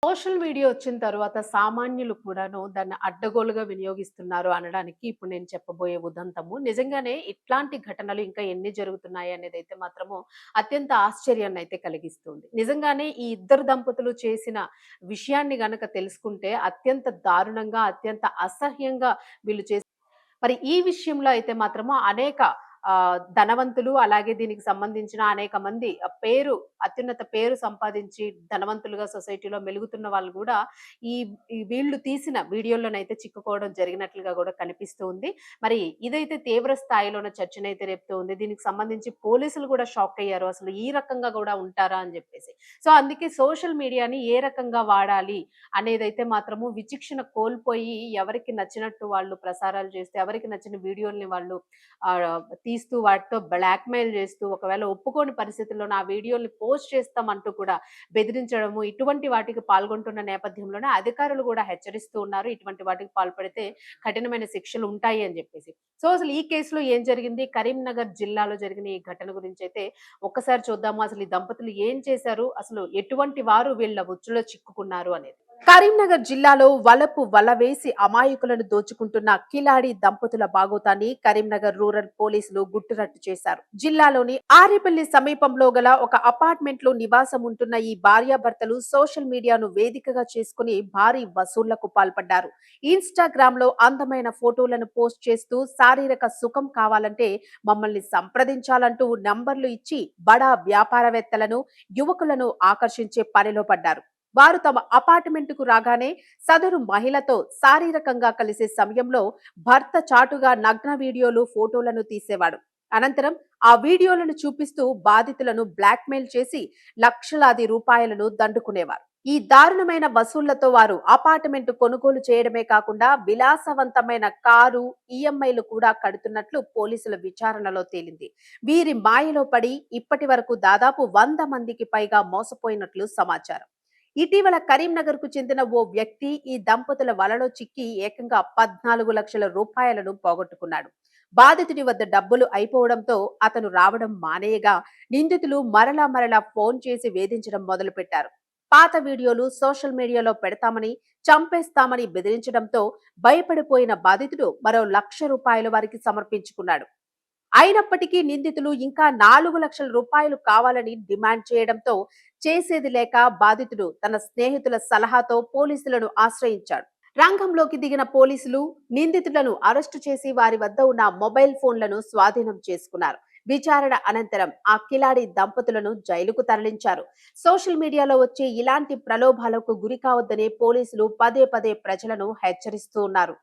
Social media వచ్చిన తర్వాత సామాన్యులు కూడాను దాన్ని అడ్డగోలుగా వినియోగిస్తున్నారు అనడానికి ఇప్పుడు నేను చెప్పబోయే ఉదంతము. నిజంగానే ఇట్లాంటి ఘటనలు ఇంకా ఎన్ని జరుగుతున్నాయి అనేదైతే మాత్రము అత్యంత ఆశ్చర్యాన్నయితే కలిగిస్తుంది. నిజంగానే ఈ ఇద్దరు దంపతులు చేసిన విషయాన్ని గనక తెలుసుకుంటే అత్యంత దారుణంగా, అత్యంత అసహ్యంగా వీళ్ళు మరి ఈ విషయంలో అయితే మాత్రము అనేక ధనవంతులు అలాగే దీనికి సంబంధించిన అనేక మంది అత్యున్నత పేరు సంపాదించి ధనవంతులుగా సొసైటీలో మెలుగుతున్న వాళ్ళు గూడా ఈ ఈ వీళ్ళు తీసిన వీడియోలోనైతే చిక్కుకోవడం జరిగినట్లుగా గూడా కనిపిస్తూ ఉంది. మరి ఇదైతే తీవ్ర స్థాయిలోన చర్చనైతే రేపుతూ ఉంది. దీనికి సంబంధించి పోలీసులు గూడా షాక్ అయ్యారు. అసలు ఈ రకంగా గూడా ఉంటారా అని జెప్పేసి. సో, అందుకే సోషల్ మీడియాని ఏ రకంగా వాడాలి అనేదైతే మాత్రము విచక్షణ కోల్పోయి ఎవరికి నచ్చినట్టు వాళ్ళు ప్రసారాలు చేస్తే, ఎవరికి నచ్చిన వీడియోల్ని వాళ్ళు తీస్తూ వాటితో బ్లాక్‌మెయిల్ చేస్తూ ఒకవేళ ఒప్పుకోని పరిస్థితుల్లోన ఆ వీడియోల్ని పోస్ట్ చేస్తామంటూ కూడా బెదిరించడము, ఇటువంటి వాటికి పాల్గొంటున్న నేపథ్యంలోనే అధికారులు కూడా హెచ్చరిస్తూ ఉన్నారు. ఇటువంటి వాటికి పాల్పడితే కఠినమైన శిక్షలు ఉంటాయి అని చెప్పేసి. సో, అసలు ఈ కేసులో ఏం జరిగింది? కరీంనగర్ జిల్లాలో జరిగిన ఈ ఘటన గురించైతే ఒక్కసారి చూద్దాము. అసలు ఈ దంపతులు ఏం చేశారు? అసలు ఎటువంటి వారు వీళ్ళ ఉచ్చులో చిక్కుకున్నారు అనేది. కరీంనగర్ జిల్లాలో వల వేసి అమాయకులను దోచుకుంటున్న కిలాడి దంపతుల బాగోతాన్ని కరీంనగర్ రూరల్ పోలీసులు గుట్టురట్టు చేశారు. జిల్లాలోని ఆరేపల్లి సమీపంలో గల ఒక అపార్ట్మెంట్ లో నివాసం ఉంటున్న ఈ భార్యాభర్తలు సోషల్ మీడియాను వేదికగా చేసుకుని భారీ వసూళ్లకు పాల్పడ్డారు. ఇన్స్టాగ్రామ్ లో అందమైన ఫోటోలను పోస్ట్ చేస్తూ శారీరక సుఖం కావాలంటే మమ్మల్ని సంప్రదించాలంటూ నంబర్లు ఇచ్చి బడా వ్యాపారవేత్తలను, యువకులను ఆకర్షించే పనిలో పడ్డారు. వారు తమ అపార్ట్మెంటుకు రాగానే సదరు మహిళతో శారీరకంగా కలిసే సమయంలో భర్త చాటుగా నగ్న వీడియోలు, ఫోటోలను తీసేవాడు. అనంతరం ఆ వీడియోలను చూపిస్తూ బాధితులను బ్లాక్మెయిల్ చేసి లక్షలాది రూపాయలను దండుకునేవారు. ఈ దారుణమైన వసూళ్లతో వారు అపార్ట్మెంట్ కొనుగోలు చేయడమే కాకుండా విలాసవంతమైన కారు, ఈఎంఐలు కూడా కడుతున్నట్లు పోలీసుల విచారణలో తేలింది. వీరి మాయలో పడి ఇప్పటి వరకు దాదాపు 100 మందికి పైగా మోసపోయినట్లు సమాచారం. ఇటీవల కరీంనగర్ కు చెందిన ఓ వ్యక్తి ఈ దంపతుల వలలో చిక్కి ఏకంగా 14 లక్షల రూపాయలను పోగొట్టుకున్నాడు. బాధితుడి వద్ద డబ్బులు అయిపోవడంతో అతను రావడం మానేయగా నిందితులు మరలా ఫోన్ చేసి వేధించడం మొదలుపెట్టారు. పాత వీడియోలు సోషల్ మీడియాలో పెడతామని, చంపేస్తామని బెదిరించడంతో భయపడిపోయిన బాధితుడు మరో ₹1,00,000 వారికి సమర్పించుకున్నాడు. అయినప్పటికీ నిందితులు ఇంకా 4 లక్షల రూపాయలు కావాలని డిమాండ్ చేయడంతో చేసేది లేక బాధితుడు తన స్నేహితుల సలహాతో పోలీసులను ఆశ్రయించాడు. రంగంలోకి దిగిన పోలీసులు నిందితులను అరెస్టు చేసి వారి వద్ద ఉన్న మొబైల్ ఫోన్లను స్వాధీనం చేసుకున్నారు. విచారణ అనంతరం ఆ కిలాడి దంపతులను జైలుకు తరలించారు. సోషల్ మీడియాలో వచ్చే ఇలాంటి ప్రలోభాలకు గురి కావద్దని పోలీసులు పదే ప్రజలను హెచ్చరిస్తూ ఉన్నారు.